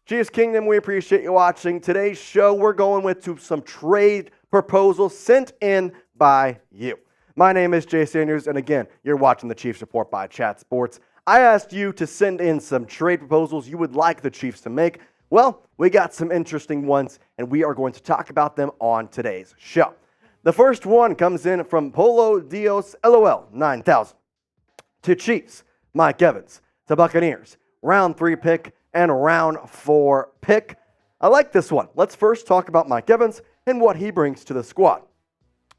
Chiefs Kingdom, we appreciate you watching. Today's show, we're going with some trade proposals sent in by you. My name is Jay Sanders, and again, you're watching the Chiefs Report by Chat Sports. I asked you to send in some trade proposals you would like the Chiefs to make. Well, we got some interesting ones, and we are going to talk about them on today's show. The first one comes in from Polo Dios LOL 9000. To Chiefs, Mike Evans. To Buccaneers, round 3 pick and round 4 pick. I like this one. Let's first talk about Mike Evans and what he brings to the squad.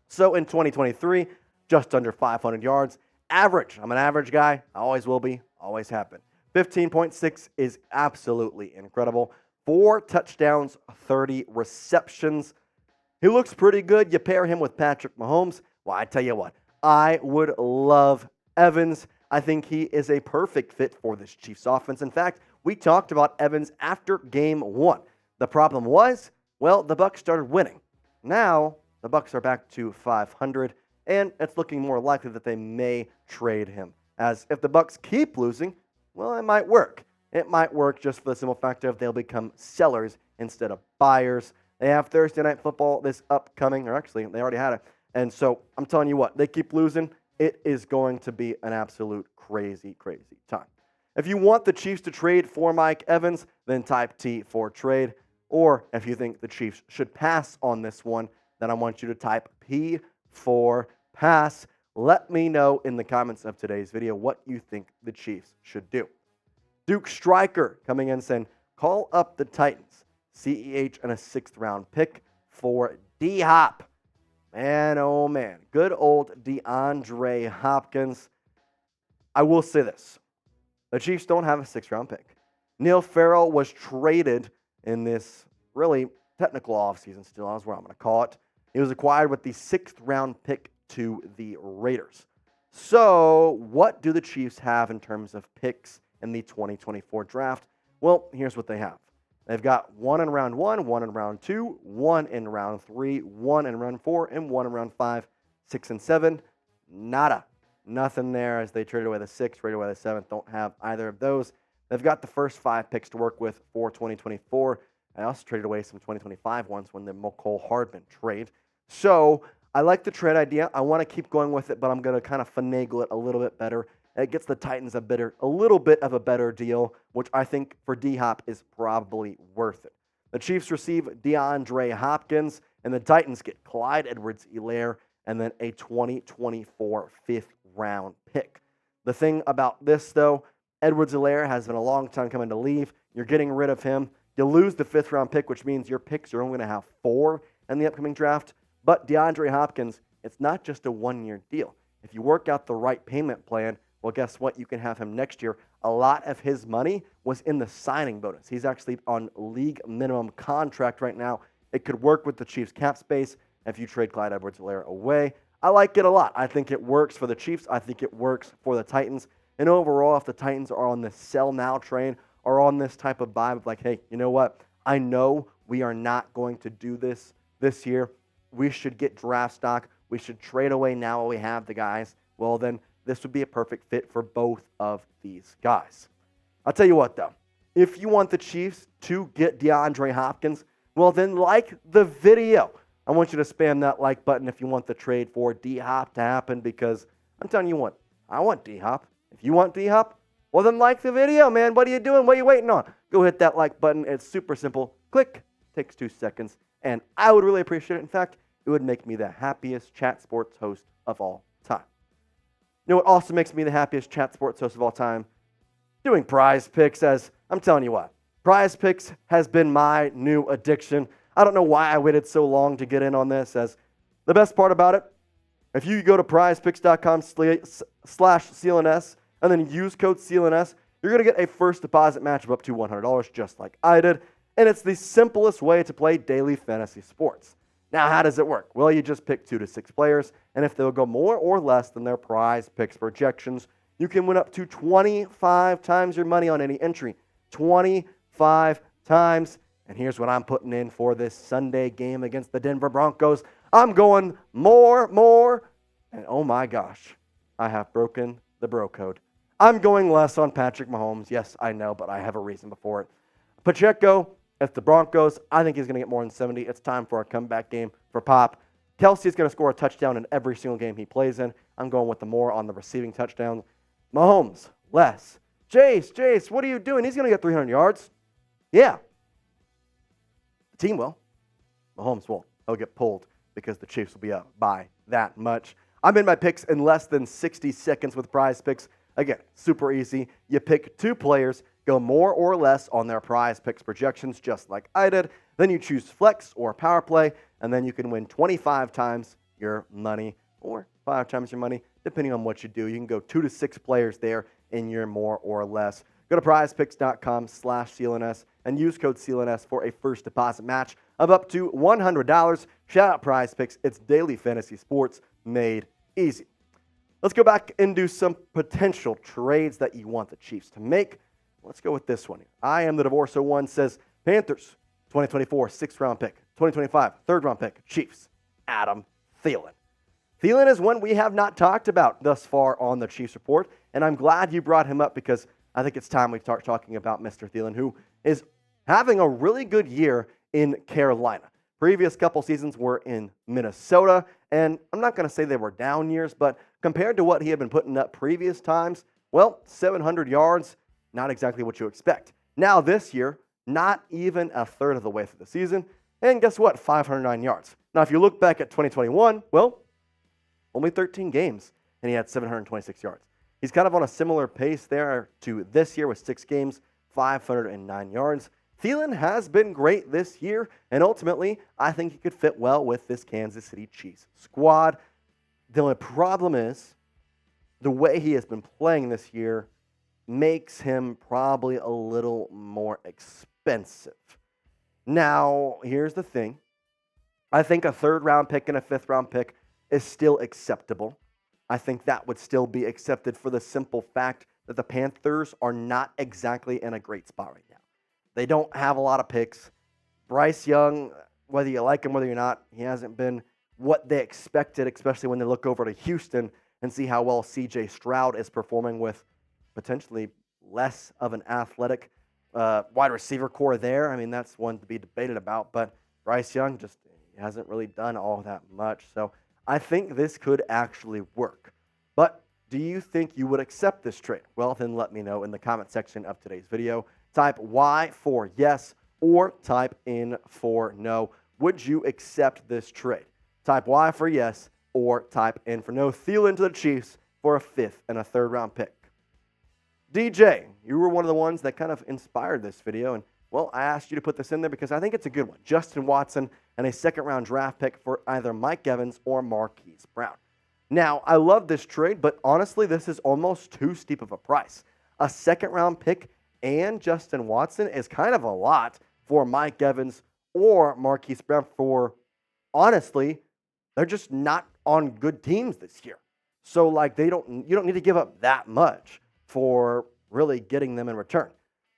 So in 2023, just under 500 yards. Average. I'm an average guy. I always will be. Always have been. 15.6 is absolutely incredible. 4 touchdowns, 30 receptions. He looks pretty good. You pair him with Patrick Mahomes. Well, I tell you what, I would love Evans. I think he is a perfect fit for this Chiefs offense. In fact, we talked about Evans after game 1. The problem was, well, the Bucs started winning. Now, the Bucs are back to 500, and it's looking more likely that they may trade him. As if the Bucs keep losing, well, it might work. It might work just for the simple fact of they'll become sellers instead of buyers. They have Thursday Night Football this upcoming, or actually, they already had it. And so, I'm telling you what, they keep losing, it is going to be an absolute crazy, crazy time. If you want the Chiefs to trade for Mike Evans, then type T for trade. Or if you think the Chiefs should pass on this one, then I want you to type P for pass. Let me know in the comments of today's video what you think the Chiefs should do. Duke Stryker coming in saying, call up the Titans. CEH and a 6th round pick for D-Hop. Man, oh man. Good old DeAndre Hopkins. I will say this. The Chiefs don't have a 6th round pick. Neil Farrell was traded in this really technical offseason still, is what I'm going to call it. He was acquired with the 6th round pick to the Raiders. So what do the Chiefs have in terms of picks in the 2024 draft? Well, here's what they have. They've got 1 in round 1, 1 in round 2, 1 in round 3, 1 in round 4, and 1 in round 5, 6 and 7. Nada. Nothing there as they traded away the 6th, traded away the 7th. Don't have either of those. They've got the first 5 picks to work with for 2024. I also traded away some 2025 ones when the Mecole Hardman trade. So I like the trade idea. I want to keep going with it, but I'm going to kind of finagle it a little bit better. It gets the Titans a little bit of a better deal, which I think for D-Hop is probably worth it. The Chiefs receive DeAndre Hopkins, and the Titans get Clyde Edwards-Helaire, and then a 2024 5th round pick. The thing about this, though, Edwards-Helaire has been a long time coming to leave. You're getting rid of him. You lose the 5th round pick, which means your picks are only going to have 4 in the upcoming draft. But DeAndre Hopkins, it's not just a 1-year deal. If you work out the right payment plan, well, guess what? You can have him next year. A lot of his money was in the signing bonus. He's actually on league minimum contract right now. It could work with the Chiefs cap space if you trade Clyde Edwards-Helaire away. I like it a lot. I think it works for the Chiefs. I think it works for the Titans. And overall, if the Titans are on the sell now train or on this type of vibe of like, hey, you know what? I know we are not going to do this year. We should get draft stock. We should trade away now while we have the guys. Well, then this would be a perfect fit for both of these guys. I'll tell you what, though. If you want the Chiefs to get DeAndre Hopkins, well, then like the video. I want you to spam that like button if you want the trade for D-Hop to happen because I'm telling you what, I want D-Hop. If you want D-Hop, well, then like the video, man. What are you doing? What are you waiting on? Go hit that like button. It's super simple. Click. Takes 2 seconds. And I would really appreciate it. In fact, it would make me the happiest Chat Sports host of all time. You know what also makes me the happiest Chat Sports host of all time? Doing Prize Picks, as I'm telling you what. Prize Picks has been my new addiction. I don't know why I waited so long to get in on this, as the best part about it, if you go to prizepicks.com/CLNS and then use code CLNS, you're going to get a first deposit match of up to $100, just like I did. And it's the simplest way to play daily fantasy sports. Now, how does it work? Well, you just pick 2 to 6 players, and if they'll go more or less than their Prize Picks projections, you can win up to 25 times your money on any entry. 25 times. And here's what I'm putting in for this Sunday game against the Denver Broncos. I'm going more, and oh my gosh, I have broken the bro code. I'm going less on Patrick Mahomes. Yes, I know, but I have a reason before it. Pacheco, that's the Broncos. I think he's going to get more than 70. It's time for a comeback game for Pop. Kelsey's going to score a touchdown in every single game he plays in. I'm going with the more on the receiving touchdowns. Mahomes, less. Jace, what are you doing? He's going to get 300 yards. Yeah. The team will. Mahomes won't. He'll get pulled because the Chiefs will be up by that much. I'm in my picks in less than 60 seconds with Prize Picks. Again, super easy. You pick 2 players, go more or less on their Prize Picks projections, just like I did. Then you choose flex or power play, and then you can win 25 times your money or 5 times your money, depending on what you do. You can go 2 to 6 players there in your more or less. Go to prizepicks.com/CLNS and use code CLNS for a first deposit match of up to $100. Shout out Prize Picks. It's daily fantasy sports made easy. Let's go back and do some potential trades that you want the Chiefs to make. Let's go with this one. I am the Divorcer One says Panthers 2024 6th-round pick, 2025 3rd-round pick, Chiefs, Adam Thielen. Thielen is one we have not talked about thus far on the Chiefs Report, and I'm glad you brought him up because I think it's time we start talking about Mr. Thielen, who is having a really good year in Carolina. Previous couple seasons were in Minnesota, and I'm not going to say they were down years, but compared to what he had been putting up previous times, well, 700 yards, not exactly what you expect. Now this year, not even a third of the way through the season, and guess what? 509 yards. Now, if you look back at 2021, well, only 13 games, and he had 726 yards. He's kind of on a similar pace there to this year with 6 games, 509 yards. Thielen has been great this year, and ultimately, I think he could fit well with this Kansas City Chiefs squad. The only problem is the way he has been playing this year makes him probably a little more expensive. Now, here's the thing. I think a 3rd-round pick and a 5th-round pick is still acceptable. I think that would still be accepted for the simple fact that the Panthers are not exactly in a great spot right now. They don't have a lot of picks. Bryce Young, whether you like him, whether you're not, he hasn't been what they expected, especially when they look over to Houston and see how well C.J. Stroud is performing with potentially less of an athletic wide receiver core there. I mean, that's one to be debated about, but Bryce Young just hasn't really done all that much. So I think this could actually work. But do you think you would accept this trade? Well, then let me know in the comment section of today's video. Type Y for yes or type in for no. Would you accept this trade? Type Y for yes or type in for no. Thielen to the Chiefs for a 5th and a 3rd-round pick. DJ, you were one of the ones that kind of inspired this video, and well, I asked you to put this in there because I think it's a good one. Justin Watson and a 2nd-round draft pick for either Mike Evans or Marquise Brown. Now, I love this trade, but honestly, this is almost too steep of a price. A 2nd-round pick and Justin Watson is kind of a lot for Mike Evans or Marquise Brown for, honestly, they're just not on good teams this year. So, like, you don't need to give up that much for really getting them in return.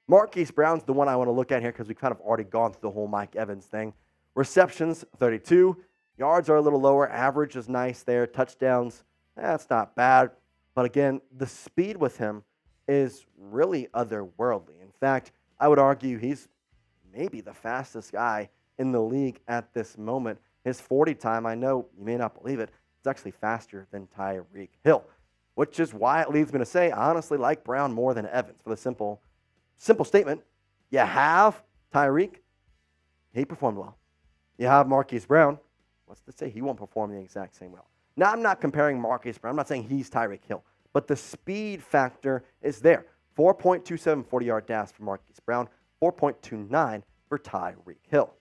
Marquise Brown's the one I want to look at here because we've kind of already gone through the whole Mike Evans thing. Receptions, 32. Yards are a little lower. Average is nice there. Touchdowns, that's not bad. But again, the speed with him is really otherworldly. In fact, I would argue he's maybe the fastest guy in the league at this moment. His 40 time, I know you may not believe it, it's actually faster than Tyreek Hill, which is why it leads me to say I honestly like Brown more than Evans for the simple statement. You have Tyreek, he performed well. You have Marquise Brown, what's to say he won't perform the exact same well? Now, I'm not comparing Marquise Brown. I'm not saying he's Tyreek Hill, but the speed factor is there. 4.27 40-yard dash for Marquise Brown, 4.29 for Tyreek Hill.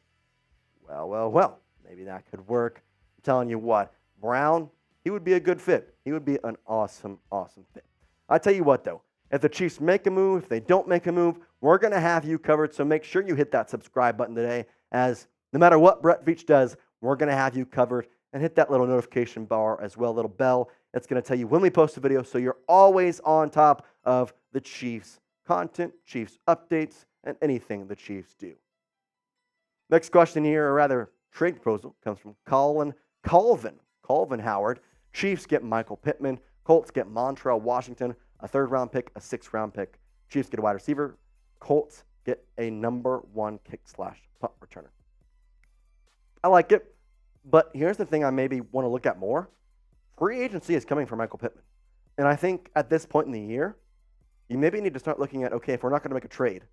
Well, maybe that could work. I'm telling you what, Brown, he would be a good fit. He would be an awesome fit. I tell you what, though, if the Chiefs make a move, if they don't make a move, we're going to have you covered. So make sure you hit that subscribe button today, as no matter what Brett Veach does, we're going to have you covered. And hit that little notification bar as well, little bell. It's going to tell you when we post a video, so you're always on top of the Chiefs content, Chiefs updates, and anything the Chiefs do. Next question here, or rather trade proposal, comes from Colvin Howard. Chiefs get Mecole Pittman. Colts get Montrell Washington, a 3rd-round pick, a 6th-round pick. Chiefs get a wide receiver. Colts get a number 1 kick/punt returner. I like it, but here's the thing I maybe want to look at more. Free agency is coming for Mecole Pittman. And I think at this point in the year, you maybe need to start looking at, okay, if we're not going to make a trade,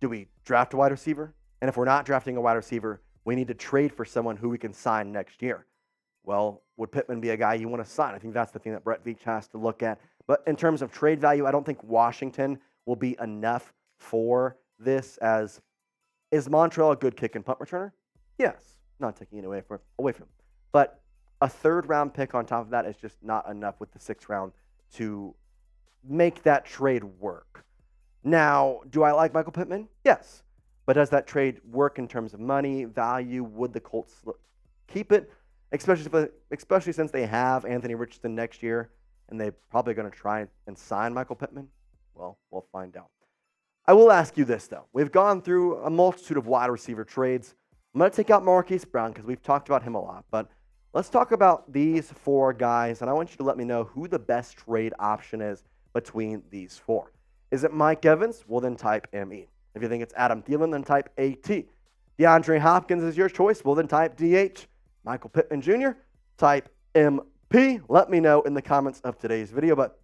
do we draft a wide receiver? And if we're not drafting a wide receiver, we need to trade for someone who we can sign next year. Well, would Pittman be a guy you want to sign? I think that's the thing that Brett Veach has to look at. But in terms of trade value, I don't think Washington will be enough for this. As is Montreal a good kick and punt returner? Yes, not taking it away from him. But a third-round pick on top of that is just not enough with the 6th round to make that trade work. Now, do I like Mecole Pittman? Yes. But does that trade work in terms of money, value? Would the Colts keep it? Especially since they have Anthony Richardson next year, and they're probably going to try and sign Mecole Pittman? Well, we'll find out. I will ask you this, though. We've gone through a multitude of wide receiver trades. I'm going to take out Marquise Brown because we've talked about him a lot. But let's talk about these 4 guys, and I want you to let me know who the best trade option is between these 4. Is it Mike Evans? Well, then type ME. If you think it's Adam Thielen, then type AT. DeAndre Hopkins is your choice. Well, then type DH. Michael Pittman Jr., type MP. Let me know in the comments of today's video. But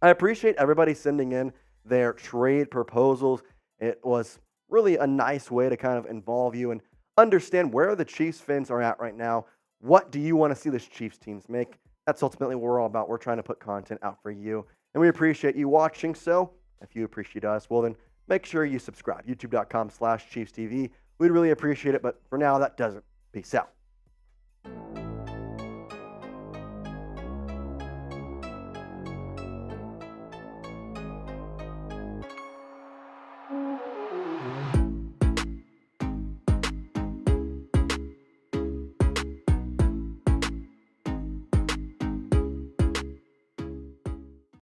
I appreciate everybody sending in their trade proposals. It was really a nice way to kind of involve you and understand where the Chiefs fans are at right now. What do you want to see this Chiefs teams make? That's ultimately what we're all about. We're trying to put content out for you. And we appreciate you watching. So if you appreciate us, well, then make sure you subscribe. YouTube.com/ChiefsTV. We'd really appreciate it. But for now, that does it. Peace out.